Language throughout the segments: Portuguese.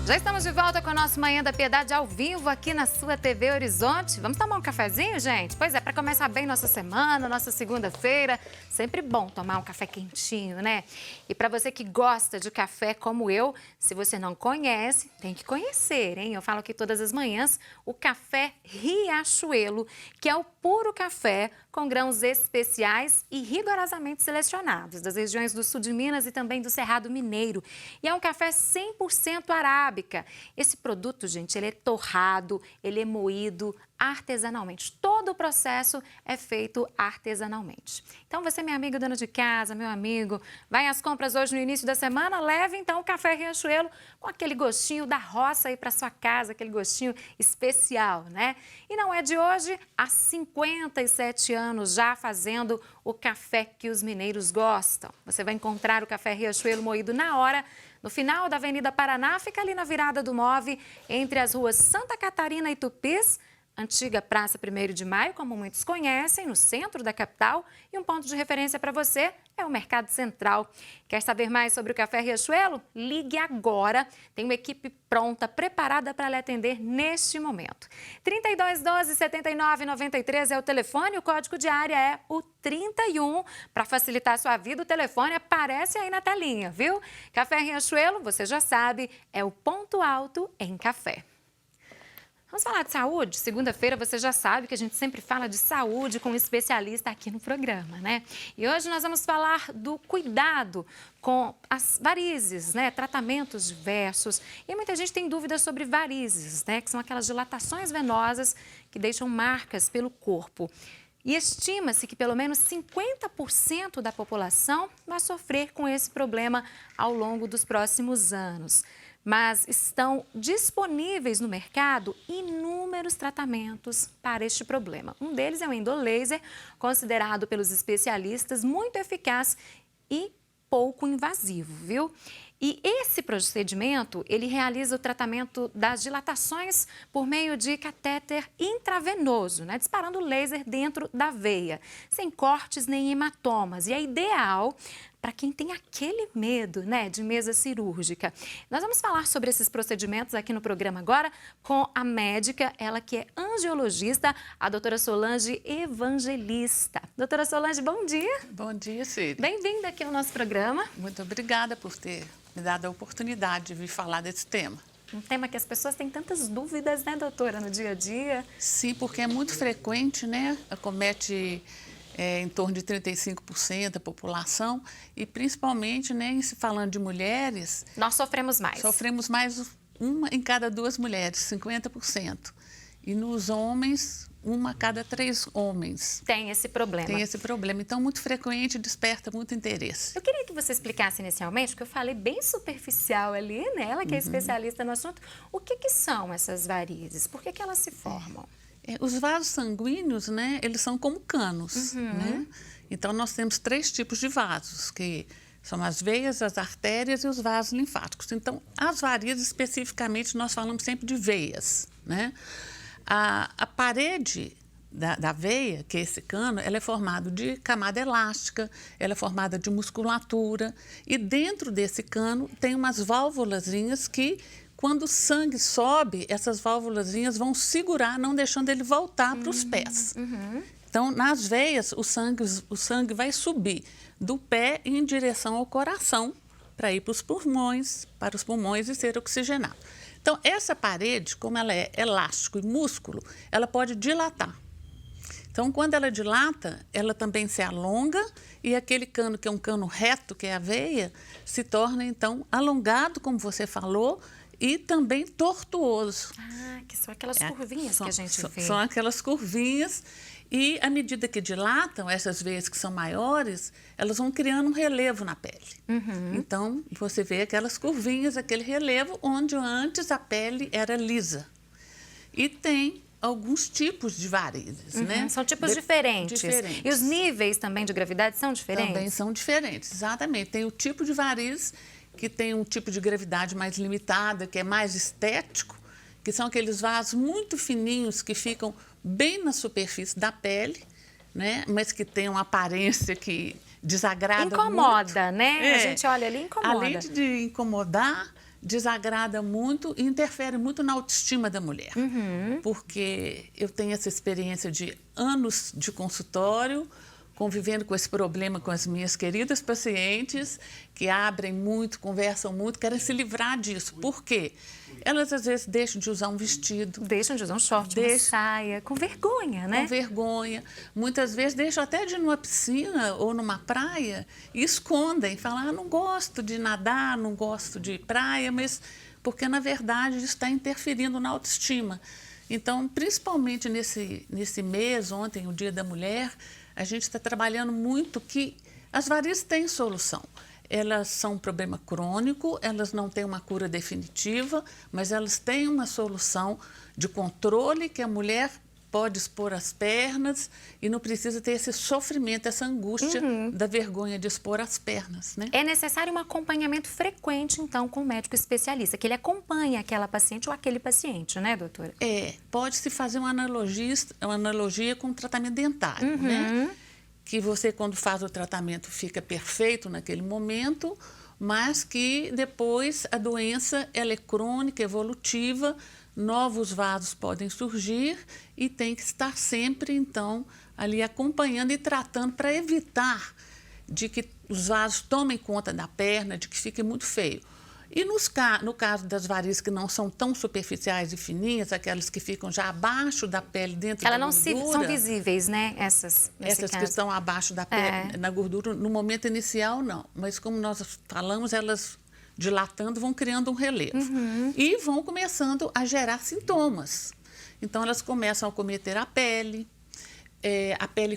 Já estamos de volta com o nosso Manhã da Piedade ao vivo aqui na sua TV Horizonte. Vamos tomar um cafezinho, gente? Pois é, para começar bem nossa semana, nossa segunda-feira. Sempre bom tomar um café quentinho, né? E para você que gosta de café como eu, se você não conhece, tem que conhecer, hein? Eu falo aqui todas as manhãs o café Riachuelo, que é o puro café com grãos especiais e rigorosamente selecionados das regiões do sul de Minas e também do Cerrado Mineiro. E é um café 100% arábica. Esse produto, gente, ele é torrado, ele é moído artesanalmente. Todo o processo é feito artesanalmente. Então, você, minha amiga dona de casa, meu amigo, vai às compras hoje no início da semana, leve então o café Riachuelo com aquele gostinho da roça aí para sua casa, aquele gostinho especial, né? E não é de hoje, há 57 anos já fazendo o café que os mineiros gostam. Você vai encontrar o café Riachuelo moído na hora, no final da Avenida Paraná, fica ali na virada do Move, entre as ruas Santa Catarina e Tupis, antiga Praça 1º de Maio, como muitos conhecem, no centro da capital. E um ponto de referência para você é o Mercado Central. Quer saber mais sobre o café Riachuelo? Ligue agora. Tem uma equipe pronta, preparada para lhe atender neste momento. 3212-7993 é o telefone, o código de área é o 31. Para facilitar a sua vida, o telefone aparece aí na telinha, viu? Café Riachuelo, você já sabe, é o ponto alto em café. Vamos falar de saúde? Segunda-feira você já sabe que a gente sempre fala de saúde com um especialista aqui no programa, né? E hoje nós vamos falar do cuidado com as varizes, né? Tratamentos diversos. E muita gente tem dúvidas sobre varizes, né? Que são aquelas dilatações venosas que deixam marcas pelo corpo. E estima-se que pelo menos 50% da população vai sofrer com esse problema ao longo dos próximos anos. Mas estão disponíveis no mercado inúmeros tratamentos para este problema. Um deles é o endolaser, considerado pelos especialistas muito eficaz e pouco invasivo, viu? E esse procedimento, ele realiza o tratamento das dilatações por meio de catéter intravenoso, né? Disparando laser dentro da veia, sem cortes nem hematomas. E é ideal para quem tem aquele medo, né, de mesa cirúrgica. Nós vamos falar sobre esses procedimentos aqui no programa agora com a médica, ela que é angiologista, a doutora Solange Evangelista. Doutora Solange, bom dia. Bom dia, Cida. Bem-vinda aqui ao nosso programa. Muito obrigada por ter me dado a oportunidade de vir falar desse tema. Um tema que as pessoas têm tantas dúvidas, né, doutora, no dia a dia? Sim, porque é muito frequente, né? Acomete em torno de 35% da população e principalmente, né, em se falando de mulheres... Nós sofremos mais. Sofremos mais uma em cada 2 mulheres, 50%. E nos homens, 1 a cada 3 homens. Tem esse problema. Tem esse problema. Então, muito frequente, desperta muito interesse. Eu queria que você explicasse inicialmente, porque eu falei bem superficial ali, né? Ela que é especialista no assunto. O que são essas varizes? Por que elas se formam? Os vasos sanguíneos, né, eles são como canos, né? Então, nós temos 3 tipos de vasos, que são as veias, as artérias e os vasos linfáticos. Então, as varizes, especificamente, nós falamos sempre de veias, né? A parede da veia, que é esse cano, ela é formada de camada elástica, ela é formada de musculatura e dentro desse cano tem umas válvulazinhas que, quando o sangue sobe, essas válvulazinhas vão segurar, não deixando ele voltar para os pés. Então, nas veias, o sangue vai subir do pé em direção ao coração para ir para os pulmões e ser oxigenado. Então, essa parede, como ela é elástico e músculo, ela pode dilatar. Então, quando ela dilata, ela também se alonga e aquele cano, que é um cano reto, que é a veia, se torna, então, alongado, como você falou, e também tortuoso. Ah, que são aquelas curvinhas que a gente vê. São aquelas curvinhas e, à medida que dilatam, essas veias que são maiores, elas vão criando um relevo na pele. Então, você vê aquelas curvinhas, aquele relevo, onde antes a pele era lisa. E tem alguns tipos de varizes, né? São tipos diferentes. E os níveis também de gravidade são diferentes? Também são diferentes, exatamente. Tem o tipo de varizes que tem um tipo de gravidade mais limitada, que é mais estético, que são aqueles vasos muito fininhos que ficam bem na superfície da pele, né? Mas que tem uma aparência que desagrada muito. Incomoda, né? A gente olha ali e incomoda. Além de incomodar, desagrada muito e interfere muito na autoestima da mulher. Porque eu tenho essa experiência de anos de consultório, convivendo com esse problema com as minhas queridas pacientes, que abrem muito, conversam muito, querem se livrar disso. Por quê? Elas, às vezes, deixam de usar um vestido. Deixam de usar um short, uma saia, com vergonha, né? Com vergonha. Muitas vezes deixam até de ir numa piscina ou numa praia e escondem. Falam, não gosto de nadar, não gosto de praia, mas porque, na verdade, isso está interferindo na autoestima. Então, principalmente nesse mês, ontem, o Dia da Mulher, a gente está trabalhando muito que as varizes têm solução. Elas são um problema crônico, elas não têm uma cura definitiva, mas elas têm uma solução de controle que a mulher pode expor as pernas e não precisa ter esse sofrimento, essa angústia da vergonha de expor as pernas, né? É necessário um acompanhamento frequente, então, com o médico especialista, que ele acompanhe aquela paciente ou aquele paciente, né, doutora? Pode-se fazer uma analogia com o tratamento dentário, né? Que você, quando faz o tratamento, fica perfeito naquele momento, mas que depois a doença ela é crônica, evolutiva, novos vasos podem surgir e tem que estar sempre, então, ali acompanhando e tratando para evitar de que os vasos tomem conta da perna, de que fique muito feio. E no caso das varizes que não são tão superficiais e fininhas, aquelas que ficam já abaixo da pele, dentro da gordura... Elas não são visíveis, né, essas que estão abaixo da pele, na gordura, no momento inicial, não. Mas como nós falamos, elas dilatando vão criando um relevo. E vão começando a gerar sintomas. Então, elas começam a acometer a pele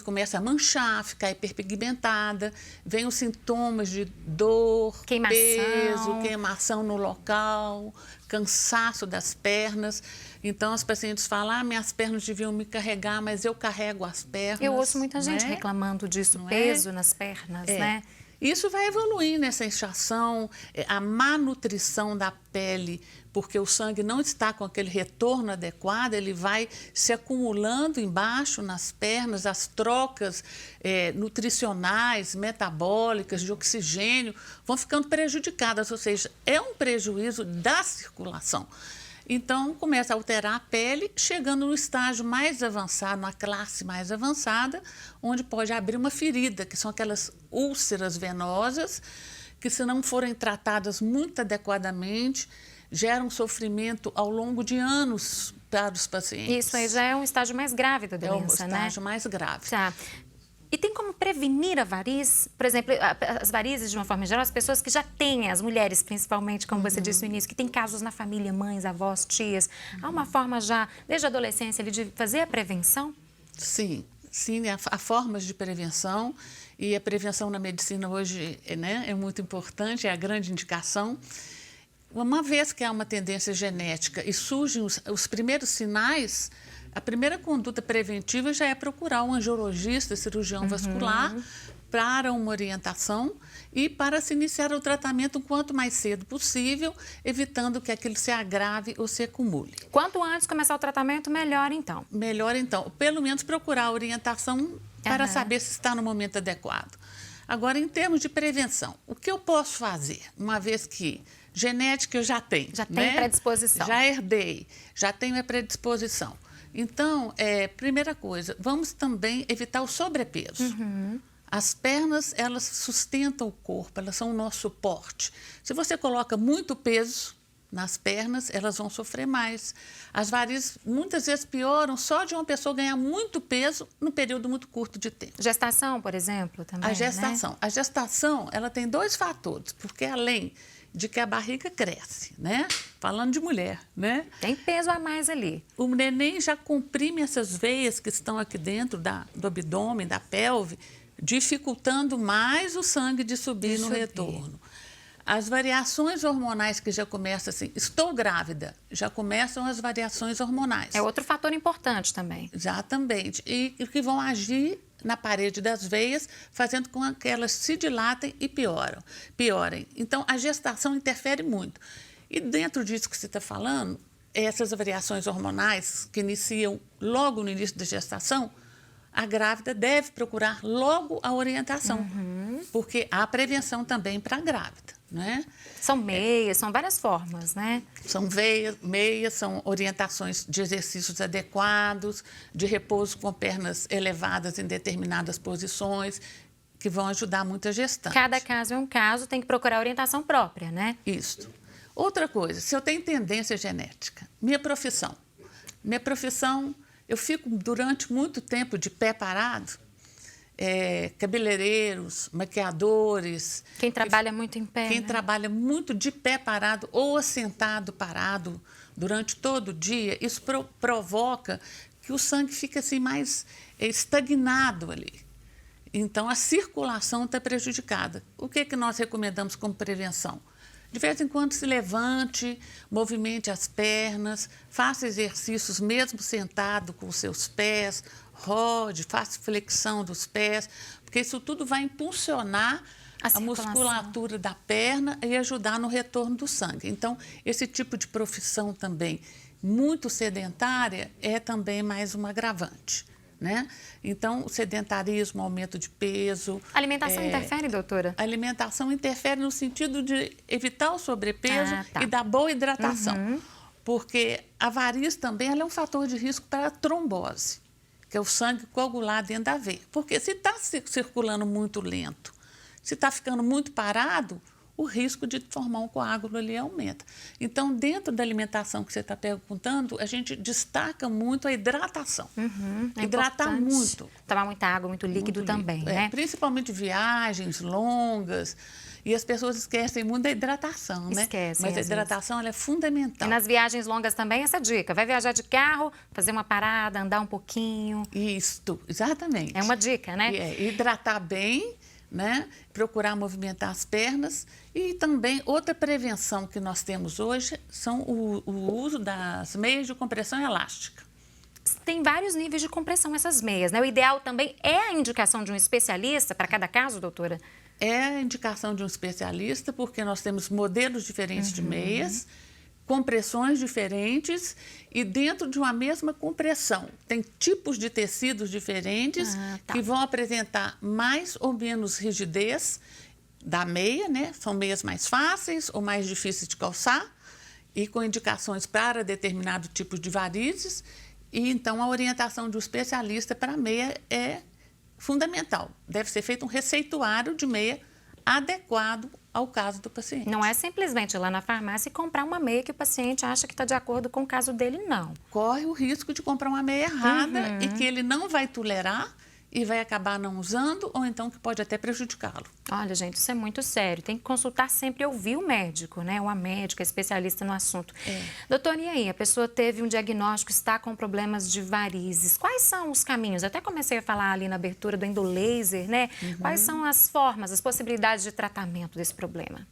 começa a manchar, ficar hiperpigmentada, vem os sintomas de dor, peso, queimação no local, cansaço das pernas. Então, as pacientes falam, minhas pernas deviam me carregar, mas eu carrego as pernas. Eu ouço muita gente reclamando disso, peso nas pernas, né? Isso vai evoluindo, essa inchação, a má nutrição da pele, porque o sangue não está com aquele retorno adequado, ele vai se acumulando embaixo nas pernas, as trocas nutricionais, metabólicas, de oxigênio, vão ficando prejudicadas, ou seja, é um prejuízo da circulação. Então, começa a alterar a pele, chegando no estágio mais avançado, na classe mais avançada, onde pode abrir uma ferida, que são aquelas úlceras venosas, que se não forem tratadas muito adequadamente, geram sofrimento ao longo de anos para os pacientes. Isso aí já é um estágio mais grave da doença, né? É um estágio mais grave. Tá. E tem como prevenir a variz? Por exemplo, as varizes, de uma forma geral, as pessoas que já têm, as mulheres principalmente, como você disse no início, que tem casos na família, mães, avós, tias. Há uma forma já, desde a adolescência, de fazer a prevenção? Sim, há formas de prevenção e a prevenção na medicina hoje é muito importante, é a grande indicação. Uma vez que há uma tendência genética e surgem os primeiros sinais, a primeira conduta preventiva já é procurar um angiologista, cirurgião vascular, para uma orientação e para se iniciar o tratamento o quanto mais cedo possível, evitando que aquilo se agrave ou se acumule. Quanto antes começar o tratamento, melhor então. Melhor então, pelo menos procurar a orientação para saber se está no momento adequado. Agora, em termos de prevenção, o que eu posso fazer, uma vez que genética eu já tenho. Já tem predisposição. Já herdei, já tenho a predisposição. Então, primeira coisa, vamos também evitar o sobrepeso. As pernas, elas sustentam o corpo, elas são o nosso suporte. Se você coloca muito peso nas pernas, elas vão sofrer mais. As varizes muitas vezes pioram só de uma pessoa ganhar muito peso num período muito curto de tempo. Gestação, por exemplo, também, A gestação. Né? A gestação, ela tem dois fatores, porque além de que a barriga cresce, né? Falando de mulher, né? Tem peso a mais ali. O neném já comprime essas veias que estão aqui dentro do abdômen, da pelve, dificultando mais o sangue de subir no retorno. As variações hormonais que já começam assim, estou grávida, já começam as variações hormonais. É outro fator importante também. Exatamente. E que vão agir na parede das veias, fazendo com que elas se dilatem e piorem. Então, a gestação interfere muito. E dentro disso que você está falando, essas variações hormonais que iniciam logo no início da gestação, a grávida deve procurar logo a orientação. porque há prevenção também para a grávida, né? São meias, são várias formas, né? São meias, são orientações de exercícios adequados, de repouso com pernas elevadas em determinadas posições, que vão ajudar muito a gestante. Cada caso é um caso, tem que procurar orientação própria, né? Isso. Outra coisa, se eu tenho tendência genética, minha profissão, eu fico durante muito tempo de pé parado, cabeleireiros, maquiadores. Quem trabalha muito em pé, Quem né? trabalha muito de pé parado ou assentado parado durante todo o dia, isso provoca que o sangue fica assim mais estagnado ali. Então, a circulação está prejudicada. O que nós recomendamos como prevenção? De vez em quando se levante, movimente as pernas, faça exercícios mesmo sentado com os seus pés, rode, faça flexão dos pés, porque isso tudo vai impulsionar a musculatura da perna e ajudar no retorno do sangue. Então, esse tipo de profissão também muito sedentária é também mais um agravante, né? Então, o sedentarismo, aumento de peso. A alimentação interfere, doutora? A alimentação interfere no sentido de evitar o sobrepeso e dar boa hidratação. Porque a variz também ela é um fator de risco para a trombose, que é o sangue coagular dentro da veia. Porque se está circulando muito lento, se está ficando muito parado, o risco de formar um coágulo ali aumenta. Então, dentro da alimentação que você está perguntando, a gente destaca muito a hidratação. Hidratar muito. Tomar muita água, muito líquido também, né? Principalmente viagens longas. E as pessoas esquecem muito da hidratação, né? Esquecem, mas a hidratação ela é fundamental. E nas viagens longas também, essa dica. Vai viajar de carro, fazer uma parada, andar um pouquinho. Isso, exatamente. É uma dica, né? Hidratar bem, né? Procurar movimentar as pernas. E também outra prevenção que nós temos hoje são o uso das meias de compressão elástica. Tem vários níveis de compressão essas meias, né? O ideal também é a indicação de um especialista para cada caso, doutora? É a indicação de um especialista, porque nós temos modelos diferentes de meias, compressões diferentes e dentro de uma mesma compressão. Tem tipos de tecidos diferentes que vão apresentar mais ou menos rigidez da meia, né? São meias mais fáceis ou mais difíceis de calçar e com indicações para determinado tipo de varizes. E então a orientação de um especialista para a meia é fundamental. Deve ser feito um receituário de meia adequado ao caso do paciente. Não é simplesmente ir lá na farmácia e comprar uma meia que o paciente acha que está de acordo com o caso dele, não. Corre o risco de comprar uma meia errada e que ele não vai tolerar e vai acabar não usando ou então que pode até prejudicá-lo. Olha, gente, isso é muito sério. Tem que consultar sempre e ouvir o médico, né? Ou a médica, especialista no assunto. Doutora, e aí? A pessoa teve um diagnóstico, está com problemas de varizes. Quais são os caminhos? Eu até comecei a falar ali na abertura do endolaser, né? Quais são as formas, as possibilidades de tratamento desse problema?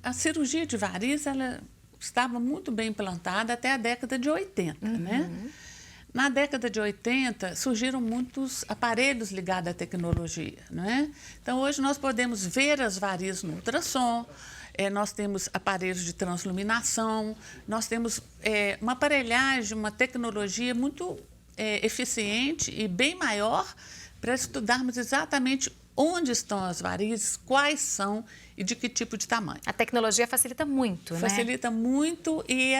A cirurgia de variz, ela estava muito bem implantada até a década de 80, né? Na década de 80, surgiram muitos aparelhos ligados à tecnologia, não é? Então, hoje nós podemos ver as varizes no ultrassom, nós temos aparelhos de transluminação, nós temos uma aparelhagem, uma tecnologia muito eficiente e bem maior para estudarmos exatamente onde estão as varizes, quais são e de que tipo de tamanho. A tecnologia facilita muito, né? Facilita muito e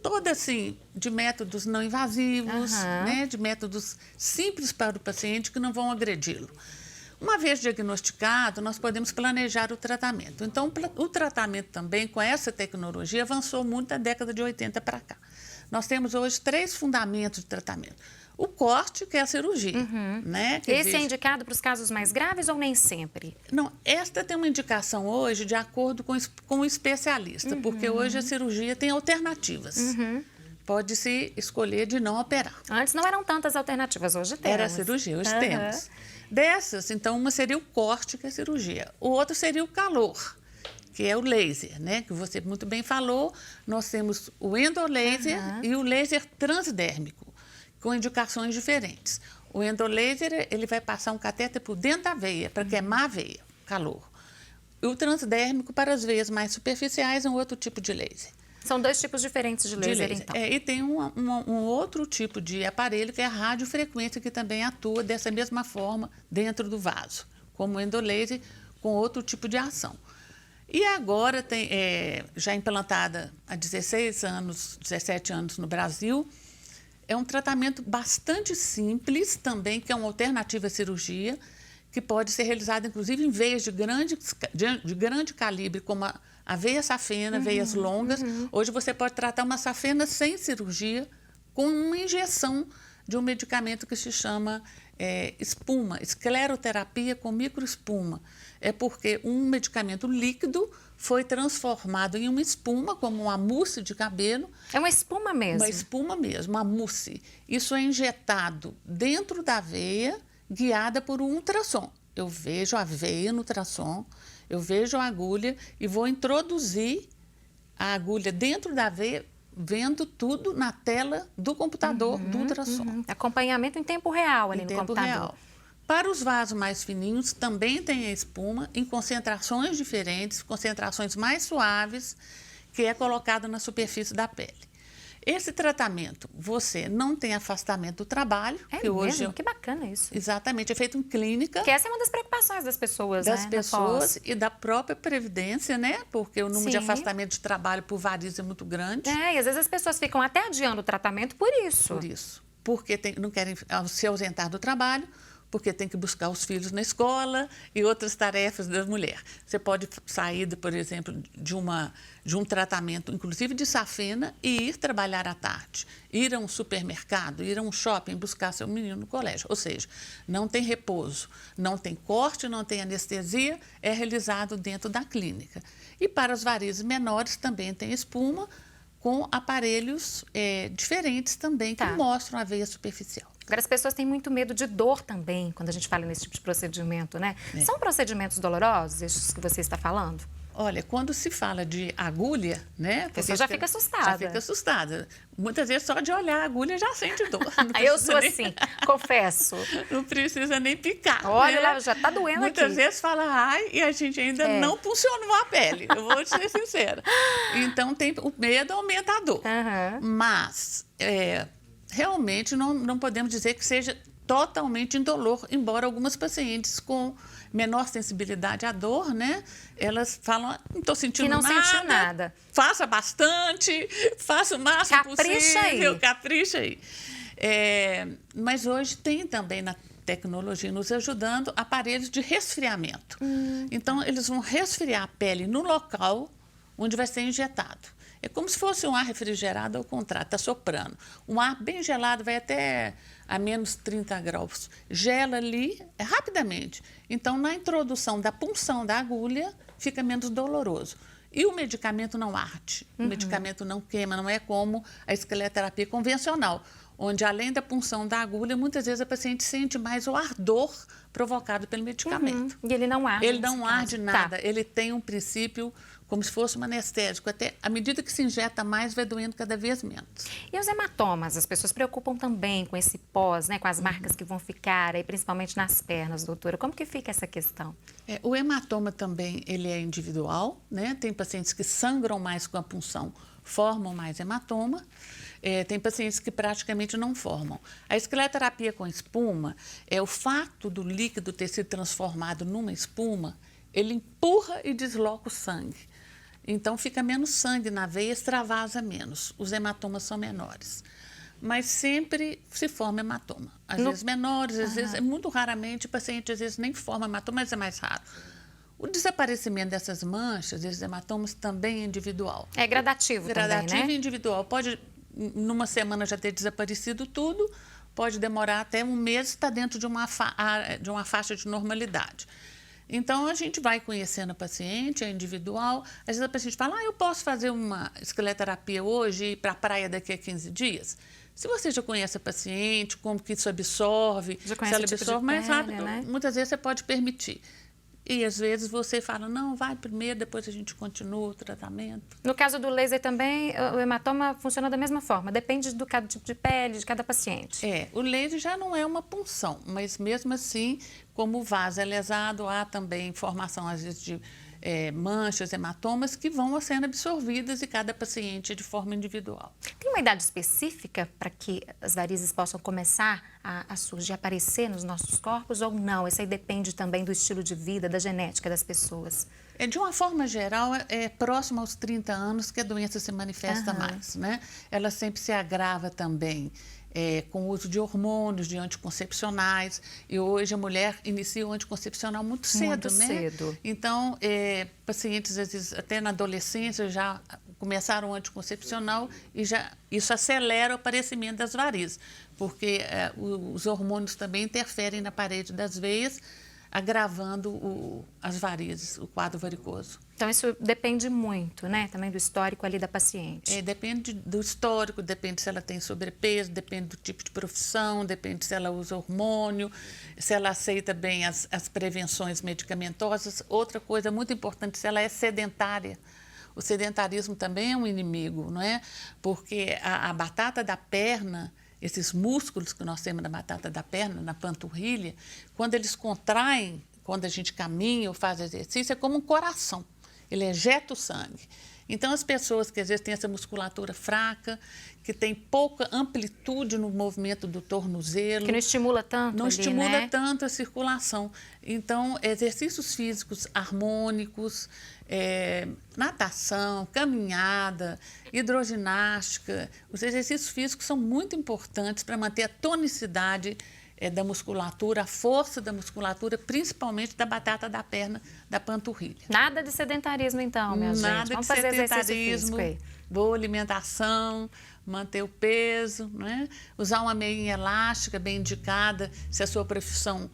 toda assim, de métodos não invasivos, né? De métodos simples para o paciente que não vão agredi-lo. Uma vez diagnosticado, nós podemos planejar o tratamento. Então, o tratamento também com essa tecnologia avançou muito da década de 80 para cá. Nós temos hoje 3 fundamentos de tratamento. O corte, que é a cirurgia, né? Esse é indicado para os casos mais graves ou nem sempre? Não, esta tem uma indicação hoje de acordo com o especialista, porque hoje a cirurgia tem alternativas. Pode-se escolher de não operar. Antes não eram tantas alternativas, hoje temos. Era a cirurgia, hoje temos. Dessas, então, uma seria o corte, que é a cirurgia. O outro seria o calor, que é o laser, né? Que você muito bem falou. Nós temos o endolaser e o laser transdérmico, com indicações diferentes. O endolaser, ele vai passar um catéter por dentro da veia, para queimar a veia, calor. E o transdérmico, para as veias mais superficiais, é um outro tipo de laser. São 2 tipos diferentes de laser, então. E tem um outro tipo de aparelho, que é a radiofrequência, que também atua dessa mesma forma dentro do vaso. como o endolaser, com outro tipo de ação. E agora, já implantada há 16 anos, 17 anos no Brasil, é um tratamento bastante simples também, que é uma alternativa à cirurgia, que pode ser realizada, inclusive, em veias de grande calibre, como a veia safena, veias longas. Hoje você pode tratar uma safena sem cirurgia, com uma injeção de um medicamento que se chama espuma, escleroterapia com microespuma. É porque um medicamento líquido foi transformado em uma espuma, como uma mousse de cabelo. É uma espuma mesmo? Uma espuma mesmo, uma mousse. Isso é injetado dentro da veia, guiada por um ultrassom. Eu vejo a veia no ultrassom, eu vejo a agulha e vou introduzir a agulha dentro da veia, vendo tudo na tela do computador do ultrassom. Acompanhamento em tempo real ali no computador. Real. Para os vasos mais fininhos, também tem a espuma em concentrações diferentes, concentrações mais suaves, que é colocada na superfície da pele. Esse tratamento, você não tem afastamento do trabalho. É que mesmo? Hoje, que bacana isso. Exatamente, é feito em clínica. Que essa é uma das preocupações das pessoas, Das né? pessoas e da própria Previdência, né? Porque o número de Sim. afastamento de trabalho por varizes é muito grande. E às vezes as pessoas ficam até adiando o tratamento por isso. Por isso. Porque não querem se ausentar do trabalho, porque tem que buscar os filhos na escola e outras tarefas da mulher. Você pode sair, por exemplo, de um tratamento, inclusive de safena, e ir trabalhar à tarde, ir a um supermercado, ir a um shopping, buscar seu menino no colégio. Ou seja, não tem repouso, não tem corte, não tem anestesia, é realizado dentro da clínica. E para as varizes menores também tem espuma, com aparelhos diferentes também, que mostram a veia superficial. Agora, as pessoas têm muito medo de dor também, quando a gente fala nesse tipo de procedimento, né? São procedimentos dolorosos, esses que você está falando? Olha, quando se fala de agulha, né? A pessoa já fica assustada. Já fica assustada. Muitas vezes só de olhar a agulha já sente dor. Eu sou assim, confesso. Não precisa nem picar. Olha, né? já está doendo Muitas aqui. vezes fala ai e a gente ainda não funcionou a pele. Eu vou te ser sincera. Então, o medo aumenta a dor. Mas, realmente, não podemos dizer que seja totalmente indolor, embora algumas pacientes com menor sensibilidade à dor, né? Elas falam, não estou sentindo nada. Que não sentiu nada. Faça bastante, faça o máximo possível. Capricha aí. Mas hoje tem também na tecnologia nos ajudando aparelhos de resfriamento. Então, eles vão resfriar a pele no local onde vai ser injetado. É como se fosse um ar refrigerado ao contrário, está soprando. Um ar bem gelado vai até a menos 30 graus. Gela ali rapidamente. Então, na introdução da punção da agulha, fica menos doloroso. E o medicamento não arde, o medicamento não queima, não é como a escleroterapia convencional, onde além da punção da agulha, muitas vezes a paciente sente mais o ardor provocado pelo medicamento. E ele não arde. Ele não arde nada, ele tem um princípio como se fosse um anestésico. Até à medida que se injeta mais, vai doendo cada vez menos. E os hematomas? As pessoas se preocupam também com esse pós, né? Com as marcas que vão ficar, aí, principalmente nas pernas, doutora. Como que fica essa questão? O hematoma também, ele é individual, né? Tem pacientes que sangram mais com a punção, formam mais hematoma. Tem pacientes que praticamente não formam. A escleroterapia com espuma, o fato do líquido ter sido transformado numa espuma, ele empurra e desloca o sangue. Então, fica menos sangue na veia, extravasa menos. Os hematomas são menores. Mas sempre se forma hematoma. Às vezes menores, às vezes, muito raramente, o paciente às vezes nem forma hematoma, mas é mais raro. O desaparecimento dessas manchas, desses hematomas, também é individual. É gradativo também, né? Gradativo e individual. Pode, numa semana, já ter desaparecido tudo, pode demorar até um mês, está dentro de uma faixa de normalidade. Então, a gente vai conhecendo a paciente, é individual. Às vezes a paciente fala, eu posso fazer uma escleroterapia hoje e ir para a praia daqui a 15 dias? Se você já conhece a paciente, como que isso absorve, se ela absorve mais rápido, né? Muitas vezes você pode permitir. E às vezes você fala, não, vai primeiro, depois a gente continua o tratamento. No caso do laser também, o hematoma funciona da mesma forma, depende do cada tipo de pele, de cada paciente. O laser já não é uma punção, mas mesmo assim, como o vaso é lesado, há também formação, às vezes, de manchas, hematomas que vão sendo absorvidas e cada paciente é de forma individual. Tem uma idade específica para que as varizes possam começar a surgir, a aparecer nos nossos corpos ou não? Isso aí depende também do estilo de vida, da genética das pessoas. De uma forma geral, é próximo aos 30 anos que a doença se manifesta mais, né? Ela sempre se agrava também com o uso de hormônios, de anticoncepcionais. E hoje a mulher inicia o anticoncepcional muito cedo, muito né? cedo. Então, pacientes, às vezes, até na adolescência, já começaram o anticoncepcional e já isso acelera o aparecimento das varizes, porque os hormônios também interferem na parede das veias, agravando as varizes, o quadro varicoso. Então, isso depende muito, né? Também do histórico ali da paciente. Depende do histórico, depende se ela tem sobrepeso, depende do tipo de profissão, depende se ela usa hormônio, se ela aceita bem as prevenções medicamentosas. Outra coisa muito importante, se ela é sedentária. O sedentarismo também é um inimigo, não é? Porque a batata da perna, esses músculos que nós temos na batata da perna, na panturrilha, quando eles contraem, quando a gente caminha ou faz exercício, é como um coração. Ele ejeta o sangue. Então, as pessoas que às vezes têm essa musculatura fraca, que tem pouca amplitude no movimento do tornozelo. Que não estimula tanto Não ali, estimula né? tanto a circulação. Então, exercícios físicos harmônicos, natação, caminhada, hidroginástica. Os exercícios físicos são muito importantes para manter a tonicidade da musculatura, a força da musculatura, principalmente da batata da perna, da panturrilha. Nada de sedentarismo, então, minha gente. Nada Vamos de fazer exercício sedentarismo, físico aí. boa alimentação, manter o peso, né? Usar uma meia elástica bem indicada, se a sua profissão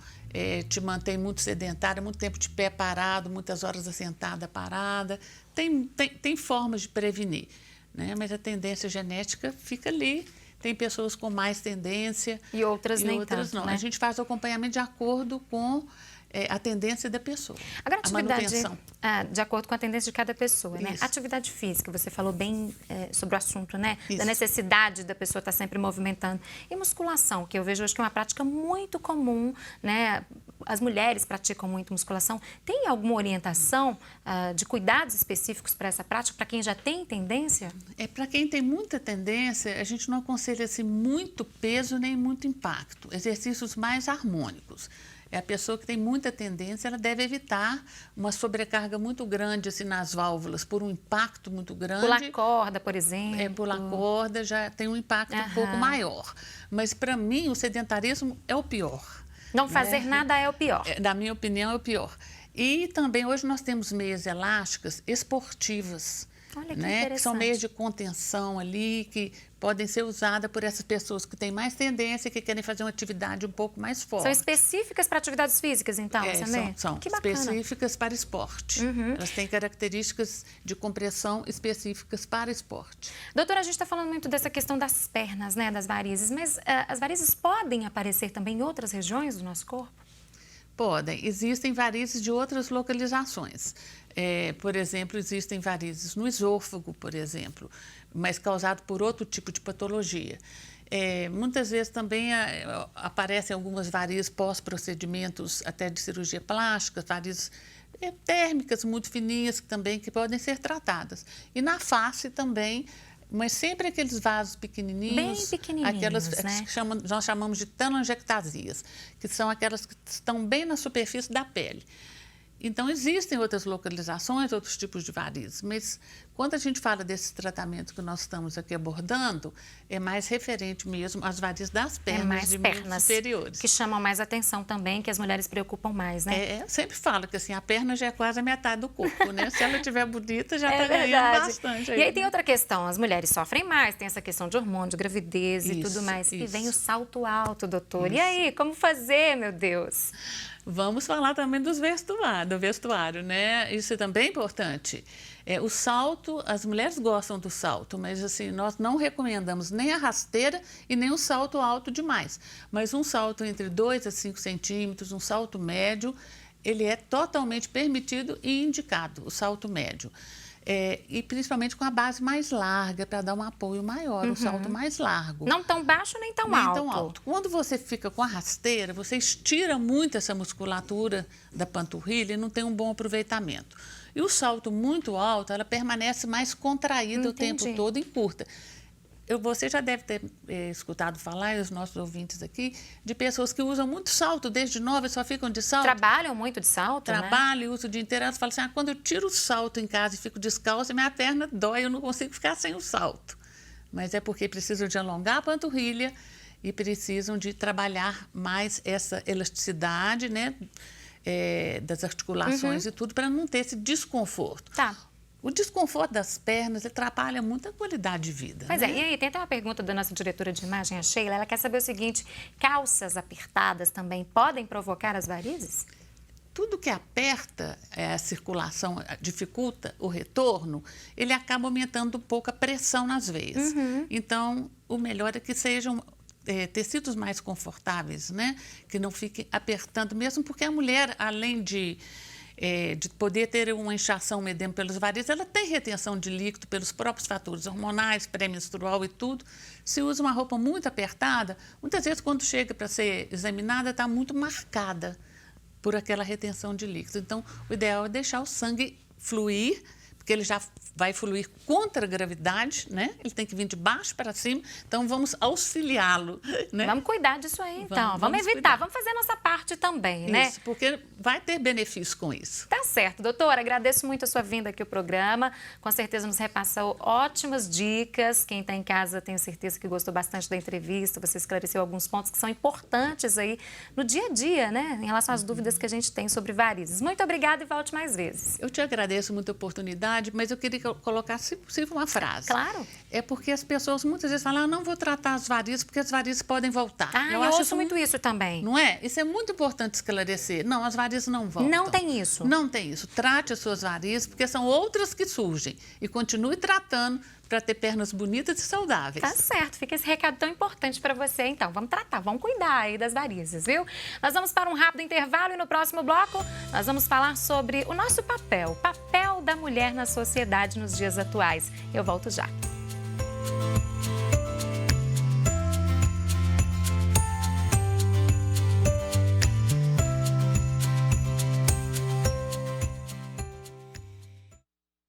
te mantém muito sedentária, muito tempo de pé parado, muitas horas assentada parada. Tem formas de prevenir, né? Mas a tendência genética fica ali. Tem pessoas com mais tendência E outras nem outras tanto, não. né? A gente faz o acompanhamento de acordo com a tendência da pessoa. Agora, atividade, manutenção. de acordo com a tendência de cada pessoa, né? Isso. Atividade física, você falou bem sobre o assunto, né? Da Isso. necessidade da pessoa estar sempre movimentando. E musculação, que eu vejo hoje que é uma prática muito comum, né? As mulheres praticam muito musculação. Tem alguma orientação de cuidados específicos para essa prática, para quem já tem tendência? Para quem tem muita tendência, a gente não aconselha assim, muito peso nem muito impacto. Exercícios mais harmônicos. A pessoa que tem muita tendência, ela deve evitar uma sobrecarga muito grande assim, nas válvulas, por um impacto muito grande. Pular corda, por exemplo. Pular corda já tem um impacto um pouco maior. Mas, para mim, o sedentarismo é o pior. Não fazer nada é o pior. Na minha opinião, é o pior. E também hoje nós temos meias elásticas esportivas. Olha que Que interessante. são meias de contenção ali, que podem ser usadas por essas pessoas que têm mais tendência, que querem fazer uma atividade um pouco mais forte. São específicas para atividades físicas, então, também? São Que bacana. específicas para esporte. Elas têm características de compressão específicas para esporte. Doutora, a gente está falando muito dessa questão das pernas, né, das varizes, mas as varizes podem aparecer também em outras regiões do nosso corpo? Podem. Existem varizes de outras localizações. Por exemplo, existem varizes no esôfago, por exemplo, mas causado por outro tipo de patologia. Muitas vezes também aparecem algumas varizes pós-procedimentos até de cirurgia plástica, varizes térmicas muito fininhas que podem ser tratadas. E na face também, mas sempre aqueles vasos pequenininhos. Bem pequenininhos, aquelas né? que nós chamamos de telangiectasias, que são aquelas que estão bem na superfície da pele. Então, existem outras localizações, outros tipos de varizes, mas quando a gente fala desses tratamentos que nós estamos aqui abordando, é mais referente mesmo às varizes das pernas, mais de pernas membros superiores. que chamam mais atenção também, que as mulheres preocupam mais, né? Eu sempre falo que assim, a perna já é quase a metade do corpo, né? Se ela estiver bonita, já está ganhando verdade. bastante. E aí tem outra questão, as mulheres sofrem mais, tem essa questão de hormônio, de gravidez e tudo mais. E vem o salto alto, doutor. E aí, como fazer, meu Deus? Vamos falar também do vestuário, né? Isso é também importante. O salto, as mulheres gostam do salto, mas assim, nós não recomendamos nem a rasteira e nem o salto alto demais. Mas um salto entre 2 a 5 centímetros, um salto médio, ele é totalmente permitido e indicado, o salto médio. E principalmente com a base mais larga, para dar um apoio maior, um salto mais largo. Não tão baixo nem tão alto. Quando você fica com a rasteira, você estira muito essa musculatura da panturrilha e não tem um bom aproveitamento. E o salto muito alto, ela permanece mais contraída o tempo Entendi. todo e curta. Você já deve ter escutado falar, e os nossos ouvintes aqui, de pessoas que usam muito salto desde nova e só ficam de salto. Trabalham muito de salto, né? Trabalho e uso o dia inteiro. Elas falam assim, quando eu tiro o salto em casa e fico descalça, minha perna dói, eu não consigo ficar sem o salto. Mas é porque precisam de alongar a panturrilha e precisam de trabalhar mais essa elasticidade, né, das articulações e tudo, para não ter esse desconforto. Tá. O desconforto das pernas atrapalha muito a qualidade de vida. Pois né? é, e aí tem até uma pergunta da nossa diretora de imagem, a Sheila. Ela quer saber o seguinte: calças apertadas também podem provocar as varizes? Tudo que aperta a circulação, dificulta o retorno, ele acaba aumentando um pouco a pressão nas veias. Então, o melhor é que sejam tecidos mais confortáveis, né? Que não fiquem apertando, mesmo porque a mulher, além de poder ter uma inchação, um edema pelos varizes, ela tem retenção de líquido pelos próprios fatores hormonais, pré-menstrual e tudo. Se usa uma roupa muito apertada, muitas vezes quando chega para ser examinada, está muito marcada por aquela retenção de líquido. Então, o ideal é deixar o sangue fluir, porque ele já vai fluir contra a gravidade, né? Ele tem que vir de baixo para cima, então vamos auxiliá-lo, né? Vamos cuidar disso aí, então. Vamos evitar, cuidar. vamos fazer a nossa parte também, né? Isso, porque vai ter benefício com isso. Tá certo, doutora. Agradeço muito a sua vinda aqui ao programa. Com certeza nos repassou ótimas dicas. Quem está em casa, tenho certeza que gostou bastante da entrevista. Você esclareceu alguns pontos que são importantes aí no dia a dia, né? Em relação às dúvidas que a gente tem sobre varizes. Muito obrigada e volte mais vezes. Eu te agradeço muito a oportunidade, mas eu queria colocar, se possível, uma frase. Claro. É porque as pessoas muitas vezes falam, não vou tratar as varizes porque as varizes podem voltar. Eu ouço muito isso também. Não é? Isso é muito importante esclarecer. Não, as varizes não voltam. Não tem isso. Não tem isso. Trate as suas varizes, porque são outras que surgem. E continue tratando para ter pernas bonitas e saudáveis. Tá certo, fica esse recado tão importante para você, então. Vamos tratar, vamos cuidar aí das varizes, viu? Nós vamos para um rápido intervalo e no próximo bloco nós vamos falar sobre o nosso papel, o papel da mulher na sociedade nos dias atuais. Eu volto já.